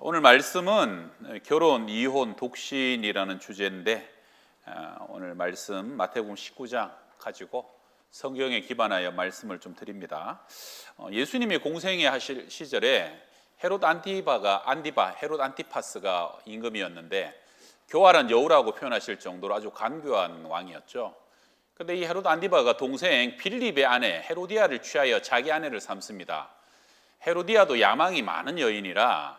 오늘 말씀은 결혼, 이혼, 독신이라는 주제인데 오늘 말씀 마태복음 19장 가지고 성경에 기반하여 말씀을 좀 드립니다. 예수님이 공생애 하실 시절에 헤롯 안티파스가 임금이었는데 교활한 여우라고 표현하실 정도로 아주 간교한 왕이었죠. 그런데 이 헤롯 안티파가 동생 빌립의 아내 헤로디아를 취하여 자기 아내를 삼습니다. 헤로디아도 야망이 많은 여인이라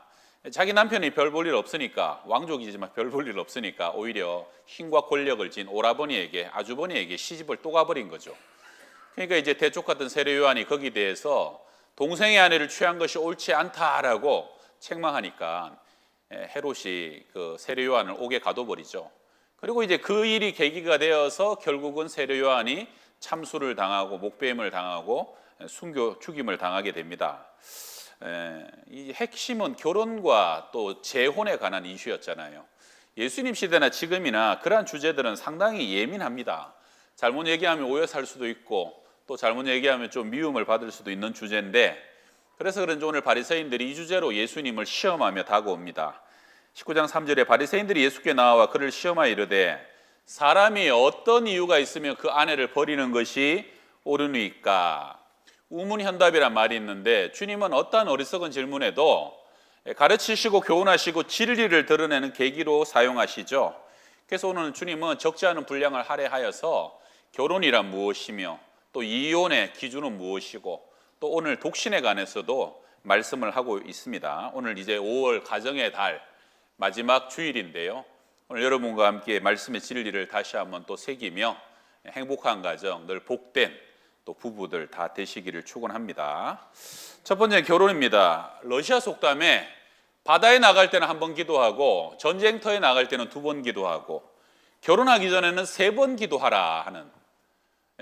자기 남편이 별 볼 일 없으니까, 왕족이지만 별 볼 일 없으니까 오히려 힘과 권력을 진 오라버니에게, 아주버니에게 시집을 또 가버린 거죠. 그러니까 이제 대쪽 같은 세례 요한이 거기에 대해서 동생의 아내를 취한 것이 옳지 않다라고 책망하니까 헤롯이 그 세례 요한을 옥에 가둬버리죠. 그리고 이제 그 일이 계기가 되어서 결국은 세례 요한이 참수를 당하고 목배임을 당하고 순교 죽임을 당하게 됩니다. 이 핵심은 결혼과 또 재혼에 관한 이슈였잖아요. 예수님 시대나 지금이나 그러한 주제들은 상당히 예민합니다. 잘못 얘기하면 오해 살 수도 있고 또 잘못 얘기하면 좀 미움을 받을 수도 있는 주제인데, 그래서 그런지 오늘 바리새인들이 이 주제로 예수님을 시험하며 다가옵니다. 19장 3절에 바리새인들이 예수께 나와 그를 시험하여 이르되 사람이 어떤 이유가 있으면 그 아내를 버리는 것이 옳으니까? 우문현답이란 말이 있는데 주님은 어떠한 어리석은 질문에도 가르치시고 교훈하시고 진리를 드러내는 계기로 사용하시죠. 그래서 오늘 주님은 적지 않은 분량을 할애하여서 결혼이란 무엇이며 또 이혼의 기준은 무엇이고 또 오늘 독신에 관해서도 말씀을 하고 있습니다. 오늘 이제 5월 가정의 달 마지막 주일인데요. 오늘 여러분과 함께 말씀의 진리를 다시 한번 또 새기며 행복한 가정, 늘 복된 또 부부들 다 되시기를 축원합니다. 첫 번째 결혼입니다. 러시아 속담에 바다에 나갈 때는 한 번 기도하고 전쟁터에 나갈 때는 2번 기도하고 결혼하기 전에는 3번 기도하라 하는,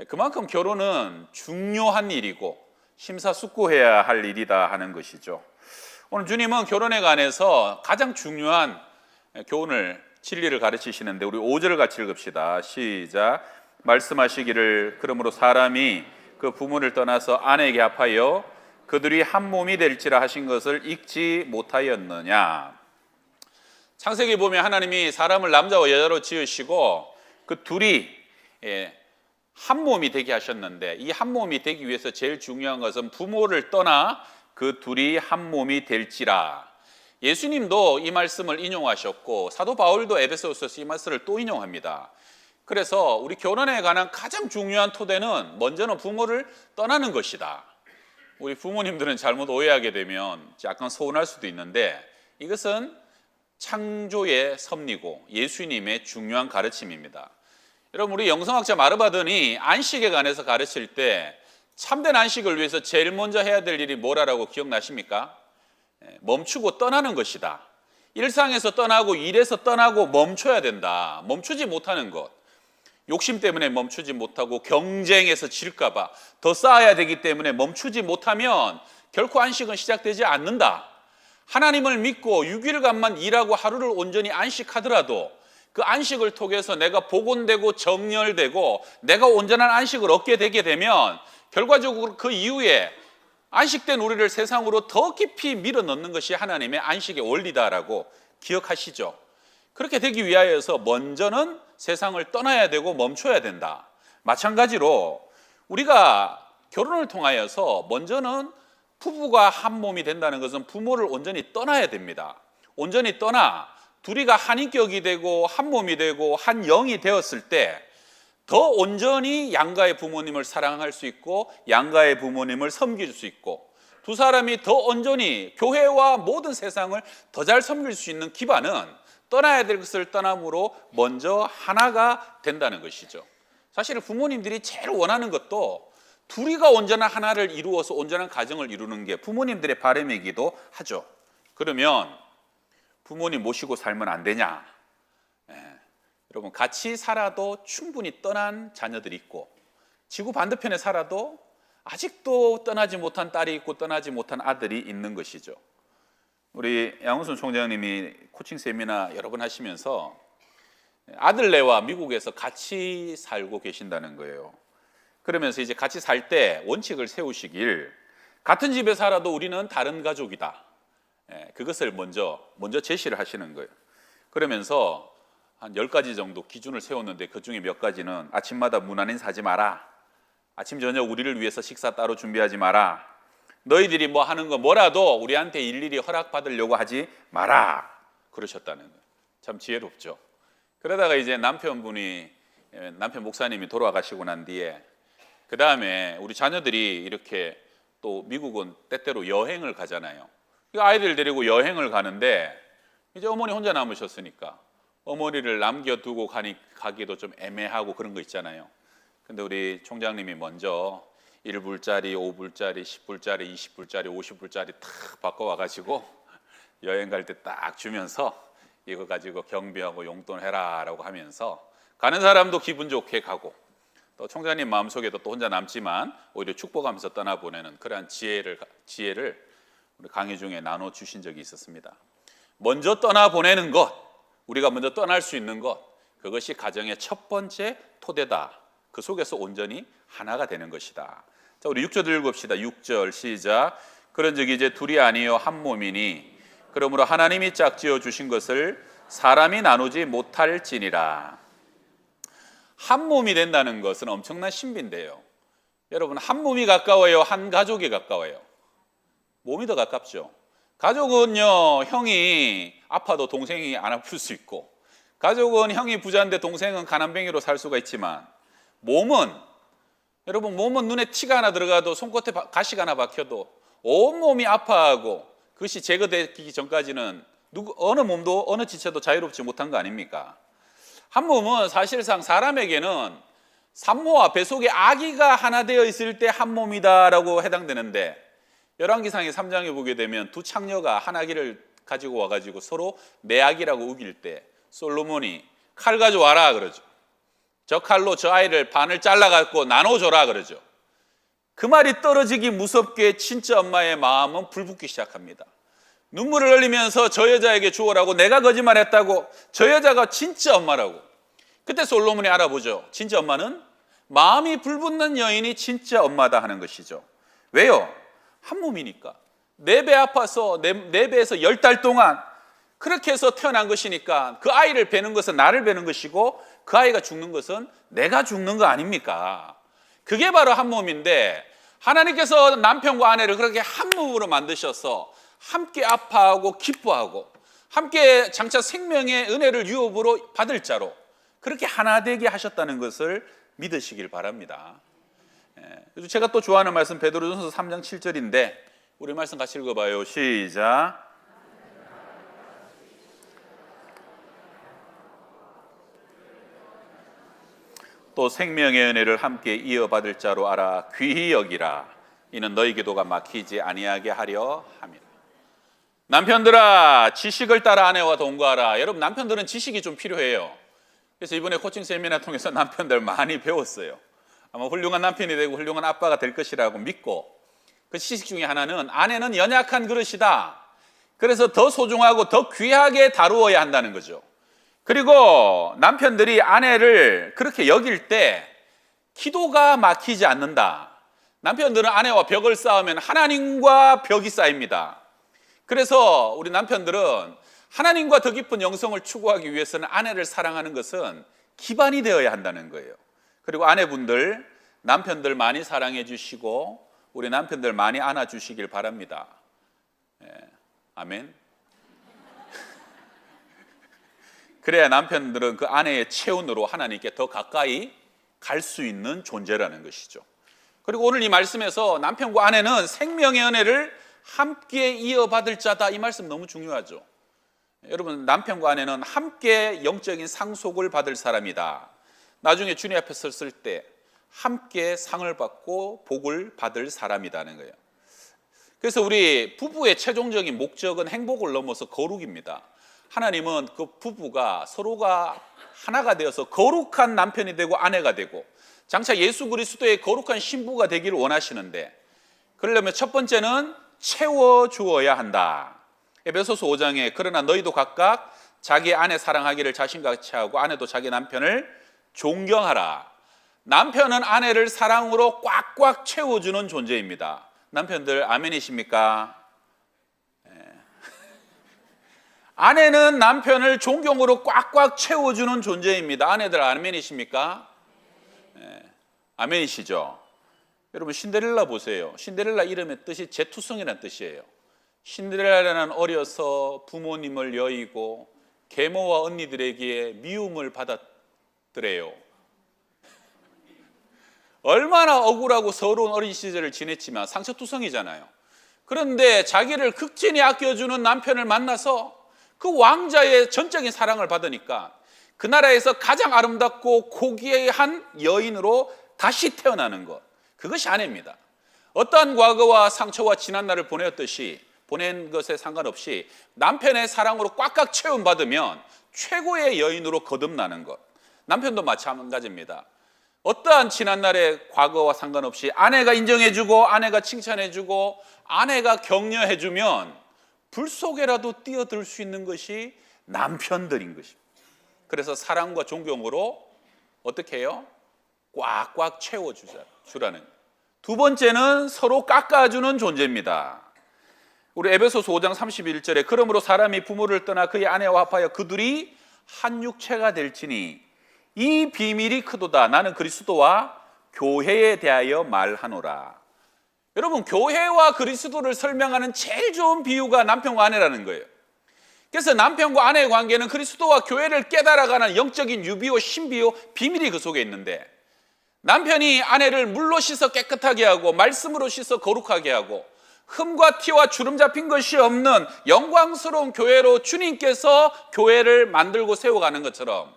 그만큼 결혼은 중요한 일이고 심사숙고해야 할 일이다 하는 것이죠. 오늘 주님은 결혼에 관해서 가장 중요한 교훈을, 진리를 가르치시는데 우리 5절 같이 읽읍시다. 시작. 말씀하시기를 그러므로 사람이 그 부모를 떠나서 아내에게 합하여 그들이 한 몸이 될지라 하신 것을 읽지 못하였느냐. 창세기 보면 하나님이 사람을 남자와 여자로 지으시고 그 둘이 한 몸이 되게 하셨는데, 이 한 몸이 되기 위해서 제일 중요한 것은 부모를 떠나 그 둘이 한 몸이 될지라. 예수님도 이 말씀을 인용하셨고 사도 바울도 에베소서에서 이 말씀을 또 인용합니다. 그래서 우리 결혼에 관한 가장 중요한 토대는 먼저는 부모를 떠나는 것이다. 우리 부모님들은 잘못 오해하게 되면 약간 서운할 수도 있는데 이것은 창조의 섭리고 예수님의 중요한 가르침입니다. 여러분, 우리 영성학자 마르바든이 안식에 관해서 가르칠 때 참된 안식을 위해서 제일 먼저 해야 될 일이 뭐라고 기억나십니까? 멈추고 떠나는 것이다. 일상에서 떠나고 일에서 떠나고 멈춰야 된다. 멈추지 못하는 것, 욕심 때문에 멈추지 못하고 경쟁에서 질까 봐 더 쌓아야 되기 때문에 멈추지 못하면 결코 안식은 시작되지 않는다. 하나님을 믿고 6일간만 일하고 하루를 온전히 안식하더라도 그 안식을 통해서 내가 복원되고 정렬되고 내가 온전한 안식을 얻게 되게 되면 결과적으로 그 이후에 안식된 우리를 세상으로 더 깊이 밀어넣는 것이 하나님의 안식의 원리다라고 기억하시죠. 그렇게 되기 위하여서 먼저는 세상을 떠나야 되고 멈춰야 된다. 마찬가지로 우리가 결혼을 통하여서 먼저는 부부가 한 몸이 된다는 것은 부모를 온전히 떠나야 됩니다. 온전히 떠나 둘이가 한 인격이 되고 한 몸이 되고 한 영이 되었을 때 더 온전히 양가의 부모님을 사랑할 수 있고 양가의 부모님을 섬길 수 있고 두 사람이 더 온전히 교회와 모든 세상을 더 잘 섬길 수 있는 기반은 떠나야 될 것을 떠남으로 먼저 하나가 된다는 것이죠. 사실 부모님들이 제일 원하는 것도 둘이가 온전한 하나를 이루어서 온전한 가정을 이루는 게 부모님들의 바람이기도 하죠. 그러면 부모님 모시고 살면 안 되냐? 여러분, 같이 살아도 충분히 떠난 자녀들이 있고 지구 반대편에 살아도 아직도 떠나지 못한 딸이 있고 떠나지 못한 아들이 있는 것이죠. 우리 양훈순 총장님이 코칭 세미나 여러 번 하시면서 아들네와 미국에서 같이 살고 계신다는 거예요. 그러면서 이제 같이 살 때 원칙을 세우시길, 같은 집에 살아도 우리는 다른 가족이다. 그것을 먼저 제시를 하시는 거예요. 그러면서 한 10가지 정도 기준을 세웠는데 그중에 몇 가지는 아침마다 문안 인사하지 마라. 아침 저녁 우리를 위해서 식사 따로 준비하지 마라. 너희들이 뭐 하는 거 뭐라도 우리한테 일일이 허락받으려고 하지 마라. 그러셨다는 거예요. 참 지혜롭죠. 그러다가 이제 남편 목사님이 돌아가시고 난 뒤에 그 다음에 우리 자녀들이 이렇게 또 미국은 때때로 여행을 가잖아요. 아이들 데리고 여행을 가는데 이제 어머니 혼자 남으셨으니까 어머니를 남겨두고 가기도 좀 애매하고 그런 거 있잖아요. 근데 우리 총장님이 먼저 1불짜리, 5불짜리, 10불짜리, 20불짜리, 50불짜리 탁 바꿔와가지고 여행 갈 때 딱 주면서 이거 가지고 경비하고 용돈해라 라고 하면서 가는 사람도 기분 좋게 가고 또 총장님 마음속에도 또 혼자 남지만 오히려 축복하면서 떠나보내는 그러한 지혜를 우리 강의 중에 나눠주신 적이 있었습니다. 먼저 떠나보내는 것, 우리가 먼저 떠날 수 있는 것, 그것이 가정의 첫 번째 토대다. 그 속에서 온전히 하나가 되는 것이다. 자, 우리 6절 읽읍시다. 6절 시작. 그런즉 이제 둘이 아니요 한 몸이니 그러므로 하나님이 짝지어 주신 것을 사람이 나누지 못할지니라. 한 몸이 된다는 것은 엄청난 신비인데요. 여러분, 한 몸이 가까워요, 한 가족이 가까워요? 몸이 더 가깝죠. 가족은요, 형이 아파도 동생이 안 아플 수 있고, 가족은 형이 부자인데 동생은 가난뱅이로 살 수가 있지만, 여러분 몸은 눈에 티가 하나 들어가도 손끝에 가시가 하나 박혀도 온몸이 아파하고 그것이 제거되기 전까지는 어느 몸도 어느 지체도 자유롭지 못한 거 아닙니까? 한 몸은 사실상 사람에게는 산모와 뱃속에 아기가 하나 되어 있을 때 한 몸이다라고 해당되는데, 열왕기상의 3장에 보게 되면 두 창녀가 한 아기를 가지고 와가지고 서로 내 아기라고 우길 때 솔로몬이 칼 가져와라 그러죠. 저 칼로 저 아이를 반을 잘라갖고 나눠줘라 그러죠. 그 말이 떨어지기 무섭게 친자 엄마의 마음은 불붙기 시작합니다. 눈물을 흘리면서 저 여자에게 주어라고, 내가 거짓말했다고, 저 여자가 진짜 엄마라고. 그때 솔로몬이 알아보죠. 진짜 엄마는 마음이 불붙는 여인이 진짜 엄마다 하는 것이죠. 왜요? 한 몸이니까. 내 배 아파서 내 배에서 10달 동안 그렇게 해서 태어난 것이니까 그 아이를 베는 것은 나를 베는 것이고 그 아이가 죽는 것은 내가 죽는 거 아닙니까? 그게 바로 한 몸인데, 하나님께서 남편과 아내를 그렇게 한 몸으로 만드셔서 함께 아파하고 기뻐하고 함께 장차 생명의 은혜를 유업으로 받을 자로 그렇게 하나 되게 하셨다는 것을 믿으시길 바랍니다. 제가 또 좋아하는 말씀 베드로전서 3장 7절인데 우리 말씀 같이 읽어봐요. 시작. 또 생명의 은혜를 함께 이어받을 자로 알아 귀히 여기라. 이는 너희 기도가 막히지 아니하게 하려 함이라. 남편들아, 지식을 따라 아내와 동거하라. 여러분, 남편들은 지식이 좀 필요해요. 그래서 이번에 코칭 세미나 통해서 남편들 많이 배웠어요. 아마 훌륭한 남편이 되고 훌륭한 아빠가 될 것이라고 믿고, 그 지식 중에 하나는 아내는 연약한 그릇이다. 그래서 더 소중하고 더 귀하게 다루어야 한다는 거죠. 그리고 남편들이 아내를 그렇게 여길 때 기도가 막히지 않는다. 남편들은 아내와 벽을 쌓으면 하나님과 벽이 쌓입니다. 그래서 우리 남편들은 하나님과 더 깊은 영성을 추구하기 위해서는 아내를 사랑하는 것은 기반이 되어야 한다는 거예요. 그리고 아내분들, 남편들 많이 사랑해 주시고 우리 남편들 많이 안아 주시길 바랍니다. 아멘. 그래야 남편들은 그 아내의 체온으로 하나님께 더 가까이 갈 수 있는 존재라는 것이죠. 그리고 오늘 이 말씀에서 남편과 아내는 생명의 은혜를 함께 이어받을 자다, 이 말씀 너무 중요하죠. 여러분, 남편과 아내는 함께 영적인 상속을 받을 사람이다. 나중에 주님 앞에 섰을 때 함께 상을 받고 복을 받을 사람이라는 거예요. 그래서 우리 부부의 최종적인 목적은 행복을 넘어서 거룩입니다. 하나님은 그 부부가 서로가 하나가 되어서 거룩한 남편이 되고 아내가 되고 장차 예수 그리스도의 거룩한 신부가 되기를 원하시는데, 그러려면 첫 번째는 채워주어야 한다. 에베소서 5장에 그러나 너희도 각각 자기 아내 사랑하기를 자신같이 하고 아내도 자기 남편을 존경하라. 남편은 아내를 사랑으로 꽉꽉 채워주는 존재입니다. 남편들 아멘이십니까? 아내는 남편을 존경으로 꽉꽉 채워주는 존재입니다. 아내들 아멘이십니까? 네, 아멘이시죠? 여러분 신데렐라 보세요. 신데렐라 이름의 뜻이 재투성이라는 뜻이에요. 신데렐라는 어려서 부모님을 여의고 계모와 언니들에게 미움을 받았더래요. 얼마나 억울하고 서러운 어린 시절을 지냈지만 상처투성이잖아요. 그런데 자기를 극진히 아껴주는 남편을 만나서 그 왕자의 전적인 사랑을 받으니까 그 나라에서 가장 아름답고 고귀한 여인으로 다시 태어나는 것, 그것이 아내입니다. 어떠한 과거와 상처와 지난날을 보낸 것에 상관없이 남편의 사랑으로 꽉꽉 채움받으면 최고의 여인으로 거듭나는 것. 남편도 마찬가지입니다. 어떠한 지난날의 과거와 상관없이 아내가 인정해주고 아내가 칭찬해주고 아내가 격려해주면 불 속에라도 뛰어들 수 있는 것이 남편들인 것입니다. 그래서 사랑과 존경으로 어떻게 해요? 꽉꽉 채워주라는. 두 번째는 서로 깎아주는 존재입니다. 우리 에베소서 5장 31절에 그러므로 사람이 부모를 떠나 그의 아내와 합하여 그들이 한 육체가 될지니 이 비밀이 크도다. 나는 그리스도와 교회에 대하여 말하노라. 여러분, 교회와 그리스도를 설명하는 제일 좋은 비유가 남편과 아내라는 거예요. 그래서 남편과 아내의 관계는 그리스도와 교회를 깨달아가는 영적인 유비요 신비요 비밀이 그 속에 있는데, 남편이 아내를 물로 씻어 깨끗하게 하고 말씀으로 씻어 거룩하게 하고 흠과 티와 주름 잡힌 것이 없는 영광스러운 교회로 주님께서 교회를 만들고 세워가는 것처럼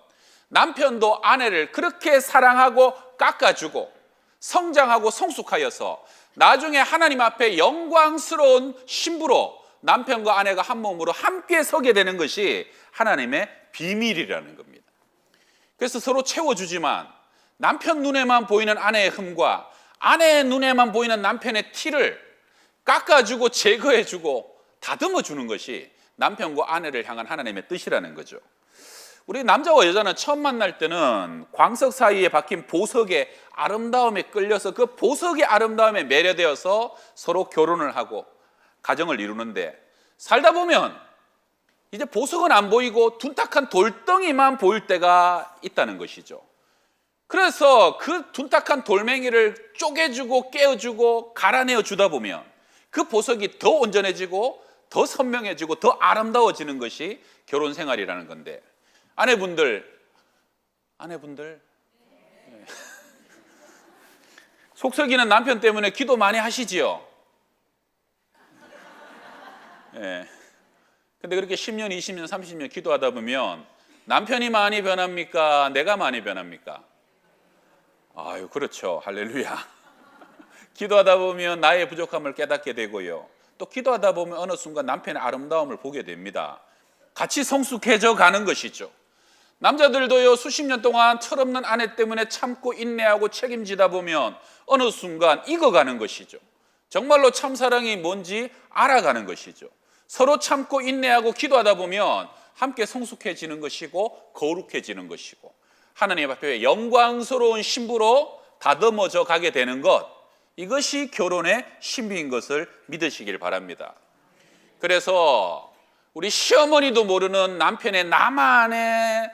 남편도 아내를 그렇게 사랑하고 깎아주고 성장하고 성숙하여서 나중에 하나님 앞에 영광스러운 신부로 남편과 아내가 한 몸으로 함께 서게 되는 것이 하나님의 비밀이라는 겁니다. 그래서 서로 채워주지만 남편 눈에만 보이는 아내의 흠과 아내의 눈에만 보이는 남편의 티를 깎아주고 제거해주고 다듬어주는 것이 남편과 아내를 향한 하나님의 뜻이라는 거죠. 우리 남자와 여자는 처음 만날 때는 광석 사이에 박힌 보석의 아름다움에 끌려서 그 보석의 아름다움에 매료되어서 서로 결혼을 하고 가정을 이루는데, 살다 보면 이제 보석은 안 보이고 둔탁한 돌덩이만 보일 때가 있다는 것이죠. 그래서 그 둔탁한 돌멩이를 쪼개주고 깨어주고 갈아내어 주다 보면 그 보석이 더 온전해지고 더 선명해지고 더 아름다워지는 것이 결혼 생활이라는 건데, 아내분들 네. 속 썩이는 남편 때문에 기도 많이 하시지요? 네. 근데 그렇게 10년, 20년, 30년 기도하다 보면 남편이 많이 변합니까? 내가 많이 변합니까? 아유, 그렇죠. 할렐루야. 기도하다 보면 나의 부족함을 깨닫게 되고요. 또 기도하다 보면 어느 순간 남편의 아름다움을 보게 됩니다. 같이 성숙해져 가는 것이죠. 남자들도요, 수십 년 동안 철없는 아내 때문에 참고 인내하고 책임지다 보면 어느 순간 익어가는 것이죠. 정말로 참사랑이 뭔지 알아가는 것이죠. 서로 참고 인내하고 기도하다 보면 함께 성숙해지는 것이고 거룩해지는 것이고 하나님 앞에 영광스러운 신부로 다듬어져 가게 되는 것, 이것이 결혼의 신비인 것을 믿으시길 바랍니다. 그래서 우리 시어머니도 모르는 남편의 나만의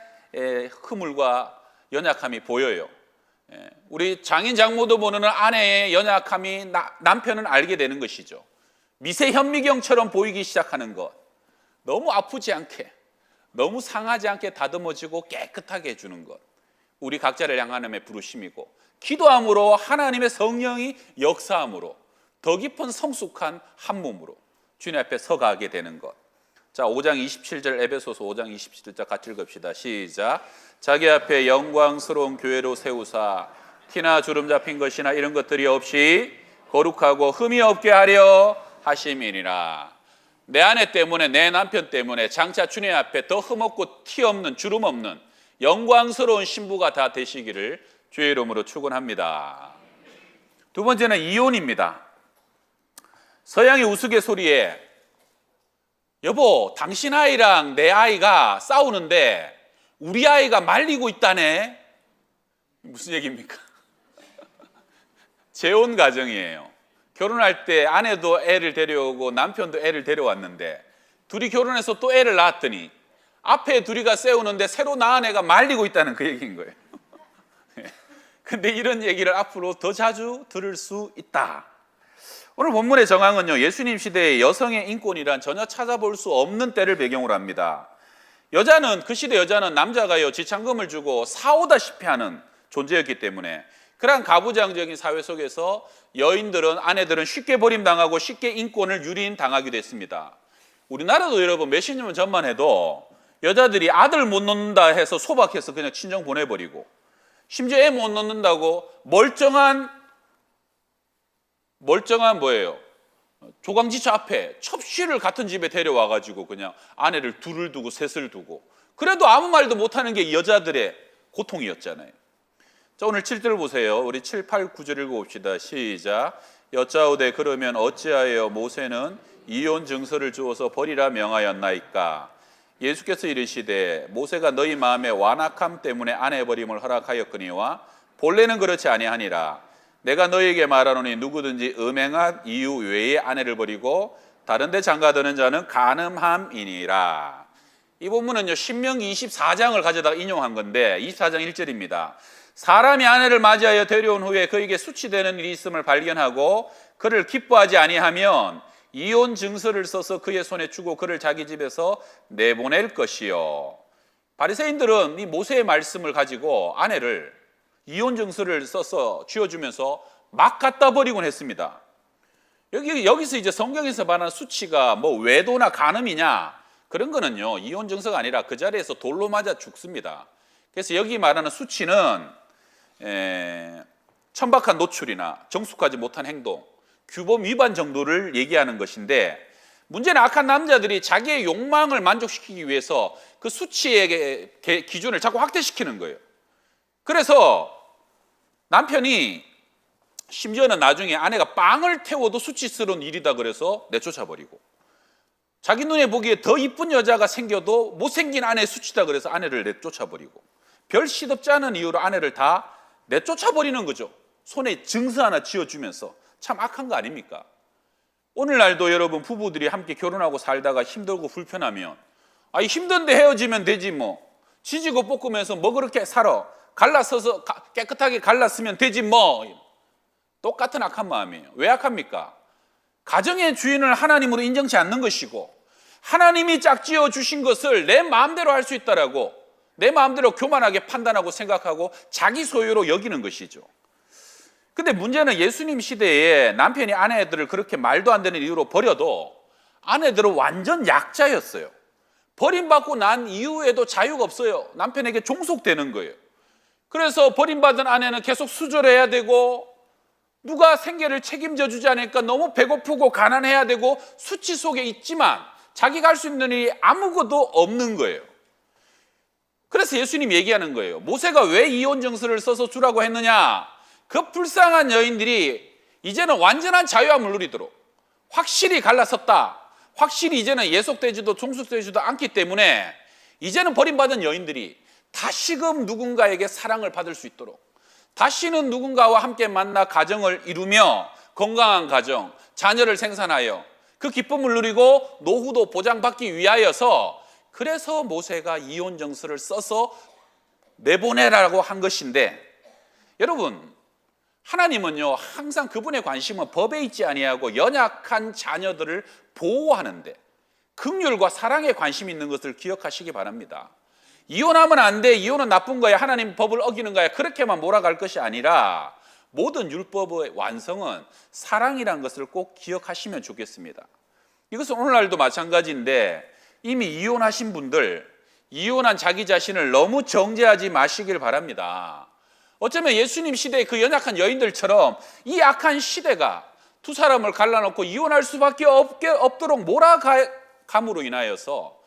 허물과 연약함이 보여요. 우리 장인 장모도 모르는 아내의 연약함이 남편은 알게 되는 것이죠. 미세 현미경처럼 보이기 시작하는 것, 너무 아프지 않게, 너무 상하지 않게 다듬어지고 깨끗하게 해주는 것, 우리 각자를 향한 하나님의 부르심이고, 기도함으로 하나님의 성령이 역사함으로 더 깊은 성숙한 한 몸으로 주님 앞에 서가게 되는 것. 자, 5장 27절, 에베소서 5장 27절 같이 읽읍시다. 시작. 자기 앞에 영광스러운 교회로 세우사 티나 주름 잡힌 것이나 이런 것들이 없이 거룩하고 흠이 없게 하려 하심이니라. 내 아내 때문에, 내 남편 때문에 장차 주님 앞에 더 흠없고 티 없는, 주름 없는 영광스러운 신부가 다 되시기를 주의 이름으로 축원합니다. 두 번째는 이혼입니다. 서양의 우스갯소리에 여보, 당신 아이랑 내 아이가 싸우는데 우리 아이가 말리고 있다네. 무슨 얘기입니까? 재혼 가정이에요. 결혼할 때 아내도 애를 데려오고 남편도 애를 데려왔는데 둘이 결혼해서 또 애를 낳았더니 앞에 둘이가 세우는데 새로 낳은 애가 말리고 있다는 그 얘기인 거예요. 근데 이런 얘기를 앞으로 더 자주 들을 수 있다. 오늘 본문의 정황은요, 예수님 시대의 여성의 인권이란 전혀 찾아볼 수 없는 때를 배경으로 합니다. 여자는, 그 시대 여자는 남자가요 지참금을 주고 사오다시피 하는 존재였기 때문에 그러한 가부장적인 사회 속에서 여인들은, 아내들은 쉽게 버림당하고 쉽게 인권을 유린당하기도 했습니다. 우리나라도 여러분 몇십 년 전만 해도 여자들이 아들 못 낳는다 해서 소박해서 그냥 친정 보내버리고, 심지어 애 못 낳는다고 멀쩡한 뭐예요? 조강지처 앞에 첩시를 같은 집에 데려와가지고 그냥 아내를 둘을 두고 셋을 두고, 그래도 아무 말도 못하는 게 여자들의 고통이었잖아요. 자, 오늘 7절 보세요. 우리 7, 8, 9절 읽어봅시다. 시작. 여짜오되 그러면 어찌하여 모세는 이혼 증서를 주어서 버리라 명하였나이까? 예수께서 이르시되 모세가 너희 마음의 완악함 때문에 아내 버림을 허락하였거니와 본래는 그렇지 아니하니라. 내가 너희에게 말하노니 누구든지 음행한 이유 외에 아내를 버리고 다른 데 장가드는 자는 간음함이니라. 이 본문은요 신명기 24장을 가져다가 인용한 건데 24장 1절입니다. 사람이 아내를 맞이하여 데려온 후에 그에게 수치되는 일이 있음을 발견하고 그를 기뻐하지 아니하면 이혼 증서를 써서 그의 손에 주고 그를 자기 집에서 내보낼 것이요. 바리새인들은 이 모세의 말씀을 가지고 아내를 이혼 증서를 써서 쥐어주면서 막 갖다 버리곤 했습니다. 여기서 이제 성경에서 말하는 수치가 뭐 외도나 간음이냐 그런 거는요 이혼 증서가 아니라 그 자리에서 돌로 맞아 죽습니다. 그래서 여기 말하는 수치는 천박한 노출이나 정숙하지 못한 행동, 규범 위반 정도를 얘기하는 것인데, 문제는 악한 남자들이 자기의 욕망을 만족시키기 위해서 그 수치의 기준을 자꾸 확대시키는 거예요. 그래서 남편이 심지어는 나중에 아내가 빵을 태워도 수치스러운 일이다 그래서 내쫓아버리고, 자기 눈에 보기에 더 이쁜 여자가 생겨도 못생긴 아내의 수치다 그래서 아내를 내쫓아버리고, 별 시덥지 않은 이유로 아내를 다 내쫓아버리는 거죠. 손에 증서 하나 지어주면서. 참 악한 거 아닙니까? 오늘날도 여러분 부부들이 함께 결혼하고 살다가 힘들고 불편하면 힘든데 헤어지면 되지 뭐, 지지고 볶으면서 뭐 그렇게 살아, 갈라서서 깨끗하게 갈랐으면 되지 뭐, 똑같은 악한 마음이에요. 왜 악합니까? 가정의 주인을 하나님으로 인정치 않는 것이고, 하나님이 짝지어 주신 것을 내 마음대로 할 수 있다라고 내 마음대로 교만하게 판단하고 생각하고 자기 소유로 여기는 것이죠. 근데 문제는 예수님 시대에 남편이 아내들을 그렇게 말도 안 되는 이유로 버려도 아내들은 완전 약자였어요. 버림받고 난 이후에도 자유가 없어요. 남편에게 종속되는 거예요. 그래서 버림받은 아내는 계속 수절해야 되고, 누가 생계를 책임져 주지 않으니까 너무 배고프고 가난해야 되고, 수치 속에 있지만 자기가 할 수 있는 일이 아무것도 없는 거예요. 그래서 예수님 얘기하는 거예요. 모세가 왜 이혼 증서를 써서 주라고 했느냐? 그 불쌍한 여인들이 이제는 완전한 자유함을 누리도록 확실히 갈라섰다, 확실히 이제는 예속되지도 종속되지도 않기 때문에 이제는 버림받은 여인들이 다시금 누군가에게 사랑을 받을 수 있도록, 다시는 누군가와 함께 만나 가정을 이루며 건강한 가정, 자녀를 생산하여 그 기쁨을 누리고 노후도 보장받기 위하여서, 그래서 모세가 이혼 증서를 써서 내보내라고 한 것인데, 여러분 하나님은요 항상 그분의 관심은 법에 있지 아니하고 연약한 자녀들을 보호하는데 긍휼과 사랑에 관심이 있는 것을 기억하시기 바랍니다. 이혼하면 안 돼, 이혼은 나쁜 거야, 하나님 법을 어기는 거야, 그렇게만 몰아갈 것이 아니라 모든 율법의 완성은 사랑이라는 것을 꼭 기억하시면 좋겠습니다. 이것은 오늘날도 마찬가지인데, 이미 이혼하신 분들, 이혼한 자기 자신을 너무 정죄하지 마시길 바랍니다. 어쩌면 예수님 시대의 그 연약한 여인들처럼 이 악한 시대가 두 사람을 갈라놓고 이혼할 수밖에 없도록 몰아감으로 인하여서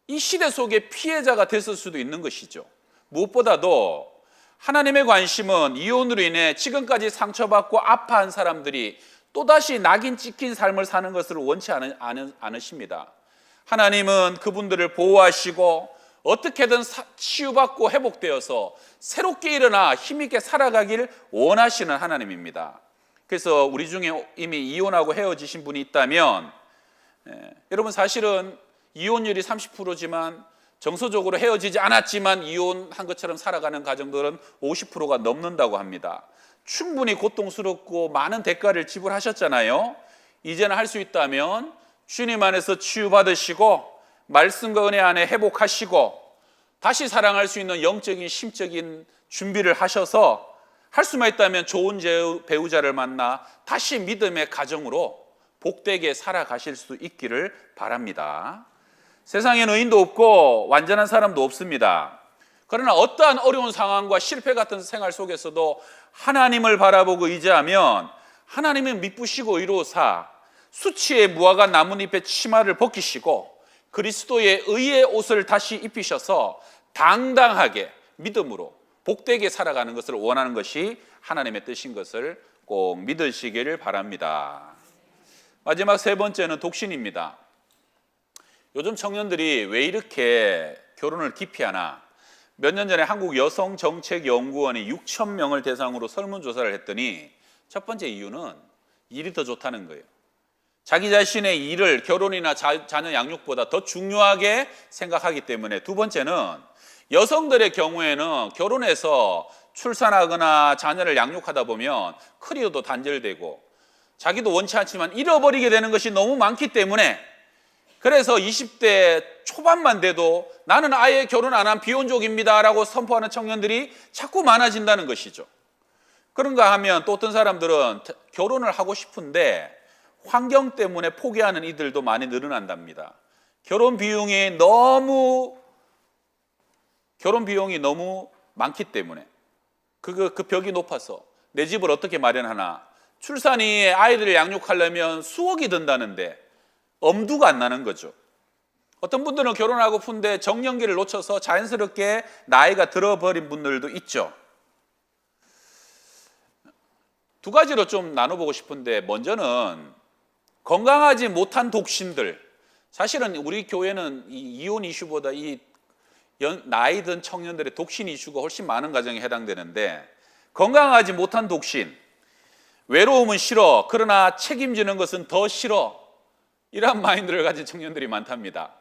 이 시대 속에 피해자가 됐을 수도 있는 것이죠. 무엇보다도 하나님의 관심은 이혼으로 인해 지금까지 상처받고 아파한 사람들이 또다시 낙인 찍힌 삶을 사는 것을 원치 않으십니다. 하나님은 그분들을 보호하시고 어떻게든 치유받고 회복되어서 새롭게 일어나 힘있게 살아가길 원하시는 하나님입니다. 그래서 우리 중에 이미 이혼하고 헤어지신 분이 있다면, 여러분 사실은 이혼율이 30%지만 정서적으로 헤어지지 않았지만 이혼한 것처럼 살아가는 가정들은 50%가 넘는다고 합니다. 충분히 고통스럽고 많은 대가를 지불하셨잖아요. 이제는 할 수 있다면 주님 안에서 치유받으시고 말씀과 은혜 안에 회복하시고 다시 사랑할 수 있는 영적인 심적인 준비를 하셔서 할 수만 있다면 좋은 배우자를 만나 다시 믿음의 가정으로 복되게 살아가실 수 있기를 바랍니다. 세상에는 의인도 없고 완전한 사람도 없습니다. 그러나 어떠한 어려운 상황과 실패 같은 생활 속에서도 하나님을 바라보고 의지하면 하나님은 미쁘시고 의로우사 수치의 무화과 나뭇잎의 치마를 벗기시고 그리스도의 의의 옷을 다시 입히셔서 당당하게 믿음으로 복되게 살아가는 것을 원하는 것이 하나님의 뜻인 것을 꼭 믿으시기를 바랍니다. 마지막 세 번째는 독신입니다. 요즘 청년들이 왜 이렇게 결혼을 기피하나? 몇 년 전에 한국 여성정책연구원이 6천 명을 대상으로 설문조사를 했더니 첫 번째 이유는 일이 더 좋다는 거예요. 자기 자신의 일을 결혼이나 자녀 양육보다 더 중요하게 생각하기 때문에. 두 번째는 여성들의 경우에는 결혼해서 출산하거나 자녀를 양육하다 보면 커리어도 단절되고 자기도 원치 않지만 잃어버리게 되는 것이 너무 많기 때문에, 그래서 20대 초반만 돼도 나는 아예 결혼 안 한 비혼족입니다 라고 선포하는 청년들이 자꾸 많아진다는 것이죠. 그런가 하면 또 어떤 사람들은 결혼을 하고 싶은데 환경 때문에 포기하는 이들도 많이 늘어난답니다. 결혼 비용이 너무 많기 때문에 그 벽이 높아서 내 집을 어떻게 마련하나, 출산 이후에 아이들을 양육하려면 수억이 든다는데 엄두가 안 나는 거죠. 어떤 분들은 결혼하고 싶은데 정년기를 놓쳐서 자연스럽게 나이가 들어버린 분들도 있죠. 두 가지로 좀 나눠보고 싶은데, 먼저는 건강하지 못한 독신들. 사실은 우리 교회는 이 이혼 이슈보다 이 나이 든 청년들의 독신 이슈가 훨씬 많은 가정에 해당되는데, 건강하지 못한 독신, 외로움은 싫어 그러나 책임지는 것은 더 싫어, 이러한 마인드를 가진 청년들이 많답니다.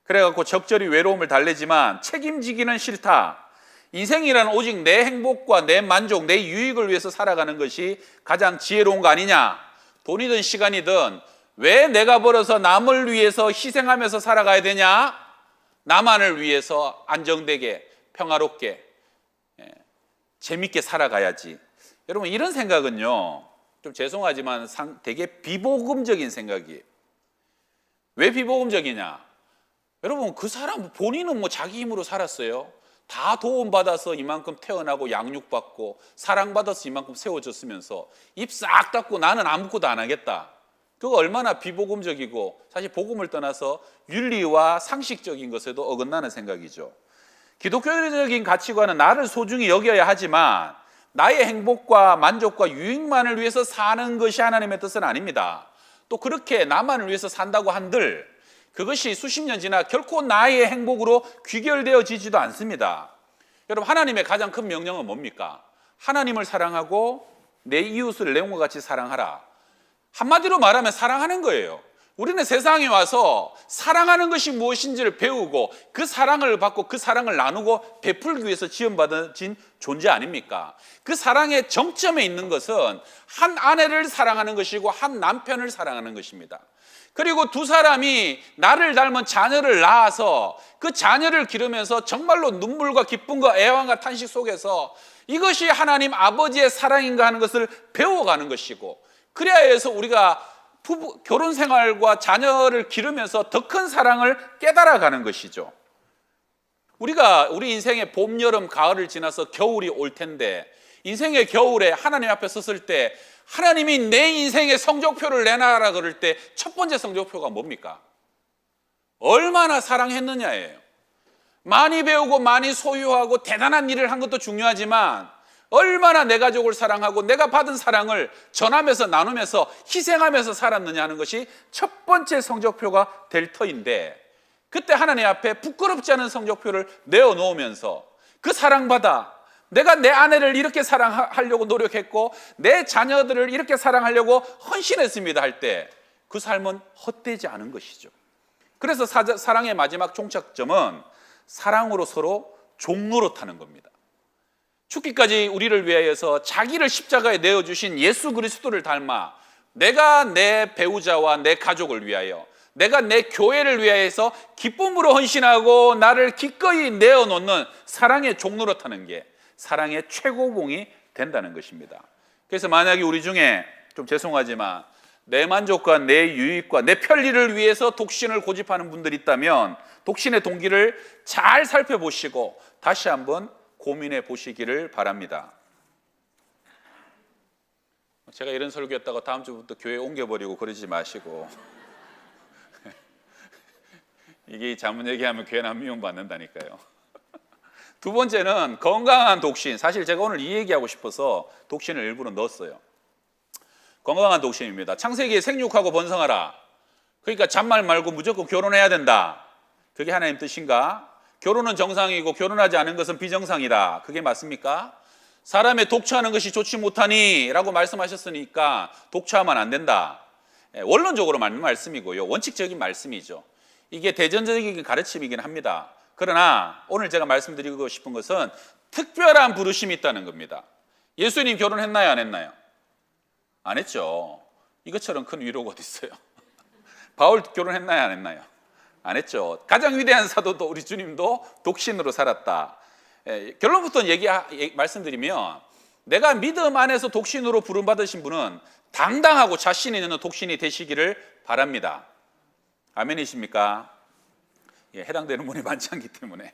그래갖고 적절히 외로움을 달래지만 책임지기는 싫다. 인생이란 오직 내 행복과 내 만족, 내 유익을 위해서 살아가는 것이 가장 지혜로운 거 아니냐. 돈이든 시간이든 왜 내가 벌어서 남을 위해서 희생하면서 살아가야 되냐. 나만을 위해서 안정되게 평화롭게 재밌게 살아가야지. 여러분, 이런 생각은요, 좀 죄송하지만 되게 비복음적인 생각이에요. 왜 비복음적이냐? 여러분, 그 사람 본인은 자기 힘으로 살았어요. 다 도움받아서 이만큼 태어나고 양육받고 사랑받아서 이만큼 세워졌으면서 입 싹 닫고 나는 아무것도 안 하겠다. 그거 얼마나 비복음적이고 사실 복음을 떠나서 윤리와 상식적인 것에도 어긋나는 생각이죠. 기독교적인 가치관은 나를 소중히 여겨야 하지만 나의 행복과 만족과 유익만을 위해서 사는 것이 하나님의 뜻은 아닙니다. 또 그렇게 나만을 위해서 산다고 한들 그것이 수십 년 지나 결코 나의 행복으로 귀결되어지지도 않습니다. 여러분, 하나님의 가장 큰 명령은 뭡니까? 하나님을 사랑하고 내 이웃을 내 몸과 같이 사랑하라. 한마디로 말하면 사랑하는 거예요. 우리는 세상에 와서 사랑하는 것이 무엇인지를 배우고 그 사랑을 받고 그 사랑을 나누고 베풀기 위해서 지원받은 존재 아닙니까? 그 사랑의 정점에 있는 것은 한 아내를 사랑하는 것이고 한 남편을 사랑하는 것입니다. 그리고 두 사람이 나를 닮은 자녀를 낳아서 그 자녀를 기르면서 정말로 눈물과 기쁨과 애환과 탄식 속에서 이것이 하나님 아버지의 사랑인가 하는 것을 배워가는 것이고, 그래야 해서 우리가 결혼 생활과 자녀를 기르면서 더 큰 사랑을 깨달아가는 것이죠. 우리 인생의 봄, 여름, 가을을 지나서 겨울이 올 텐데, 인생의 겨울에 하나님 앞에 섰을 때 하나님이 내 인생의 성적표를 내놔라 그럴 때 첫 번째 성적표가 뭡니까? 얼마나 사랑했느냐예요. 많이 배우고 많이 소유하고 대단한 일을 한 것도 중요하지만 얼마나 내 가족을 사랑하고 내가 받은 사랑을 전하면서 나누면서 희생하면서 살았느냐 하는 것이 첫 번째 성적표가 될 터인데, 그때 하나님 앞에 부끄럽지 않은 성적표를 내어놓으면서 그 사랑받아 내가 내 아내를 이렇게 사랑하려고 노력했고 내 자녀들을 이렇게 사랑하려고 헌신했습니다 할 때 그 삶은 헛되지 않은 것이죠. 그래서 사랑의 마지막 종착점은 사랑으로 서로 종노릇하는 겁니다. 죽기까지 우리를 위하여서 자기를 십자가에 내어주신 예수 그리스도를 닮아 내가 내 배우자와 내 가족을 위하여, 내가 내 교회를 위하여서 기쁨으로 헌신하고 나를 기꺼이 내어놓는 사랑의 종노릇하는 게 사랑의 최고봉이 된다는 것입니다. 그래서 만약에 우리 중에 좀 죄송하지만 내 만족과 내 유익과 내 편리를 위해서 독신을 고집하는 분들이 있다면 독신의 동기를 잘 살펴보시고 다시 한번 고민해 보시기를 바랍니다. 제가 이런 설교했다가 다음 주부터 교회 옮겨버리고 그러지 마시고 이게 잘못 얘기하면 교회는 미움받는다니까요. 두 번째는 건강한 독신. 사실 제가 오늘 이 얘기하고 싶어서 독신을 일부러 넣었어요. 건강한 독신입니다. 창세기에 생육하고 번성하라. 그러니까 잔말 말고 무조건 결혼해야 된다. 그게 하나님 뜻인가? 결혼은 정상이고 결혼하지 않은 것은 비정상이다. 그게 맞습니까? 사람의 독처하는 것이 좋지 못하니 라고 말씀하셨으니까 독처하면 안 된다. 원론적으로 맞는 말씀이고요. 원칙적인 말씀이죠. 이게 대전적인 가르침이긴 합니다. 그러나 오늘 제가 말씀드리고 싶은 것은 특별한 부르심이 있다는 겁니다. 예수님 결혼했나요? 안 했나요? 안 했죠. 이것처럼 큰 위로가 어디 있어요? 바울 결혼했나요? 안 했나요? 안 했죠. 가장 위대한 사도도 우리 주님도 독신으로 살았다. 결론부터 말씀드리면 내가 믿음 안에서 독신으로 부름받으신 분은 당당하고 자신 있는 독신이 되시기를 바랍니다. 아멘이십니까? 해당되는 분이 많지 않기 때문에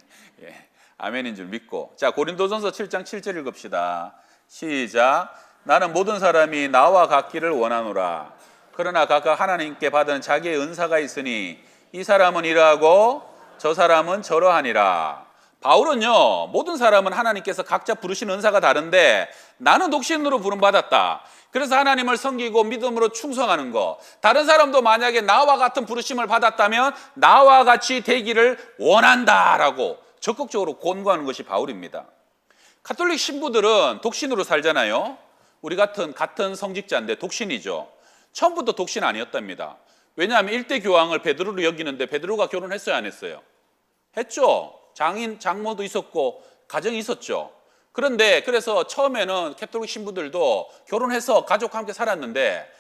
아멘인 줄 믿고. 자, 고린도전서 7장 7절 읽읍시다. 시작. 나는 모든 사람이 나와 같기를 원하노라. 그러나 각각 하나님께 받은 자기의 은사가 있으니 이 사람은 이러하고 저 사람은 저러하니라. 바울은요, 모든 사람은 하나님께서 각자 부르신 은사가 다른데 나는 독신으로 부름받았다. 그래서 하나님을 섬기고 믿음으로 충성하는 것. 다른 사람도 만약에 나와 같은 부르심을 받았다면 나와 같이 되기를 원한다라고 적극적으로 권고하는 것이 바울입니다. 가톨릭 신부들은 독신으로 살잖아요. 우리 같은 성직자인데 독신이죠. 처음부터 독신 아니었답니다. 왜냐하면 일대 교황을 베드로로 여기는데 베드로가 결혼했어요, 안 했어요? 했죠. 장모도 있었고 가정이 있었죠. 그런데 그래서 처음에는 가톨릭 신부들도 결혼해서 가족과 함께 살았는데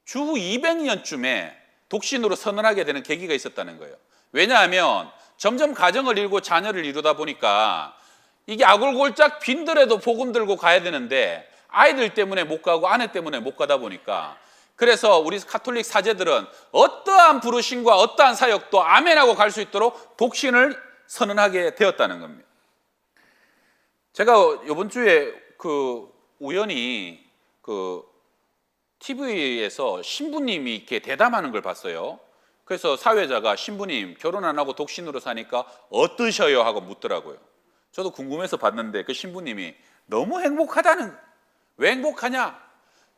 주후 200년쯤에 독신으로 선언하게 되는 계기가 있었다는 거예요. 왜냐하면 점점 가정을 이루고 자녀를 이루다 보니까 이게 아골골짝 빈들에도 복음 들고 가야 되는데 아이들 때문에 못 가고 아내 때문에 못 가다 보니까, 그래서 우리 가톨릭 사제들은 어떠한 부르심과 어떠한 사역도 아멘하고 갈 수 있도록 독신을 선언하게 되었다는 겁니다. 제가 이번 주에 우연히 TV에서 신부님이 이렇게 대담하는 걸 봤어요. 그래서 사회자가 신부님 결혼 안 하고 독신으로 사니까 어떠셔요? 하고 묻더라고요. 저도 궁금해서 봤는데 그 신부님이 너무 행복하다는, 왜 행복하냐?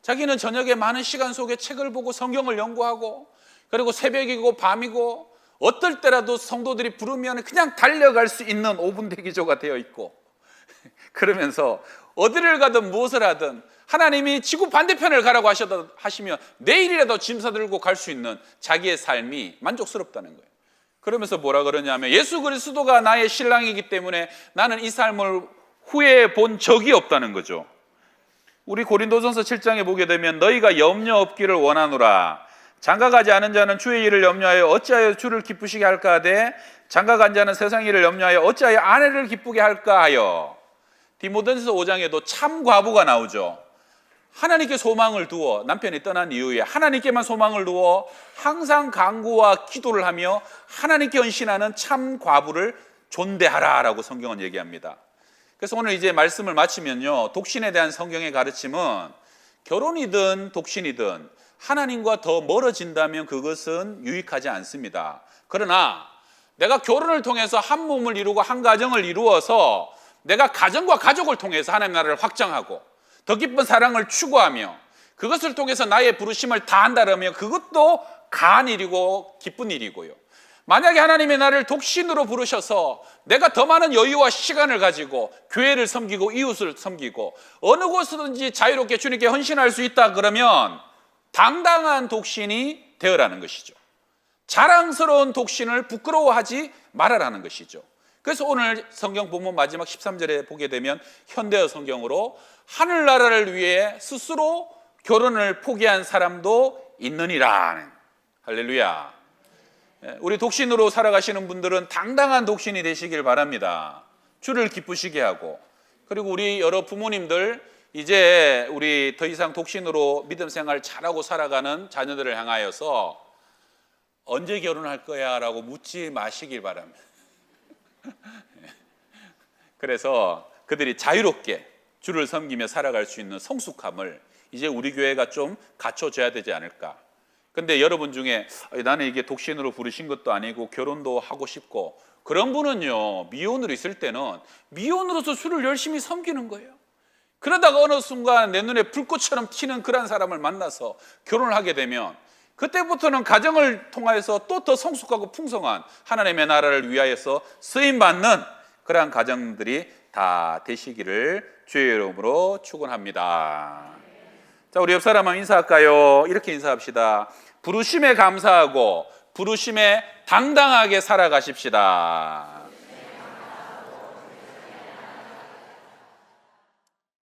자기는 저녁에 많은 시간 속에 책을 보고 성경을 연구하고 그리고 새벽이고 밤이고 어떨 때라도 성도들이 부르면 그냥 달려갈 수 있는 5분 대기조가 되어 있고 그러면서 어디를 가든 무엇을 하든 하나님이 지구 반대편을 가라고 하시면 내일이라도 짐 싸들고 갈 수 있는 자기의 삶이 만족스럽다는 거예요. 그러면서 뭐라 그러냐면 예수 그리스도가 나의 신랑이기 때문에 나는 이 삶을 후회해 본 적이 없다는 거죠. 우리 고린도전서 7장에 보게 되면 너희가 염려 없기를 원하노라. 장가가지 않은 자는 주의 일을 염려하여 어찌하여 주를 기쁘시게 할까 하되 장가간 자는 세상 일을 염려하여 어찌하여 아내를 기쁘게 할까 하여. 디모데전서 5장에도 참 과부가 나오죠. 하나님께 소망을 두어, 남편이 떠난 이후에 하나님께만 소망을 두어 항상 간구와 기도를 하며 하나님께 헌신하는 참 과부를 존대하라라고 성경은 얘기합니다. 그래서 오늘 이제 말씀을 마치면요, 독신에 대한 성경의 가르침은 결혼이든 독신이든 하나님과 더 멀어진다면 그것은 유익하지 않습니다. 그러나 내가 결혼을 통해서 한 몸을 이루고 한 가정을 이루어서 내가 가정과 가족을 통해서 하나님 나라를 확장하고 더 깊은 사랑을 추구하며 그것을 통해서 나의 부르심을 다한다면 그것도 가한 일이고 기쁜 일이고요. 만약에 하나님이 나를 독신으로 부르셔서 내가 더 많은 여유와 시간을 가지고 교회를 섬기고 이웃을 섬기고 어느 곳이든지 자유롭게 주님께 헌신할 수 있다 그러면 당당한 독신이 되어라는 것이죠. 자랑스러운 독신을 부끄러워하지 말아라는 것이죠. 그래서 오늘 성경 본문 마지막 13절에 보게 되면 현대어 성경으로 하늘나라를 위해 스스로 결혼을 포기한 사람도 있느니라. 할렐루야. 우리 독신으로 살아가시는 분들은 당당한 독신이 되시길 바랍니다. 주를 기쁘시게 하고, 그리고 우리 여러 부모님들 이제 우리 더 이상 독신으로 믿음 생활 잘하고 살아가는 자녀들을 향하여서 언제 결혼할 거야? 라고 묻지 마시길 바랍니다. 그래서 그들이 자유롭게 주를 섬기며 살아갈 수 있는 성숙함을 이제 우리 교회가 좀 갖춰줘야 되지 않을까. 근데 여러분 중에 나는 이게 독신으로 부르신 것도 아니고 결혼도 하고 싶고, 그런 분은요, 미혼으로 있을 때는 미혼으로서 주를 열심히 섬기는 거예요. 그러다가 어느 순간 내 눈에 불꽃처럼 튀는 그런 사람을 만나서 결혼을 하게 되면 그때부터는 가정을 통하여서 또 더 성숙하고 풍성한 하나님의 나라를 위하여서 쓰임받는 그러한 가정들이 다 되시기를 주의 이름으로 축원합니다. 자, 우리 옆 사람 한번 인사할까요? 이렇게 인사합시다. 부르심에 감사하고 부르심에 당당하게 살아가십시다.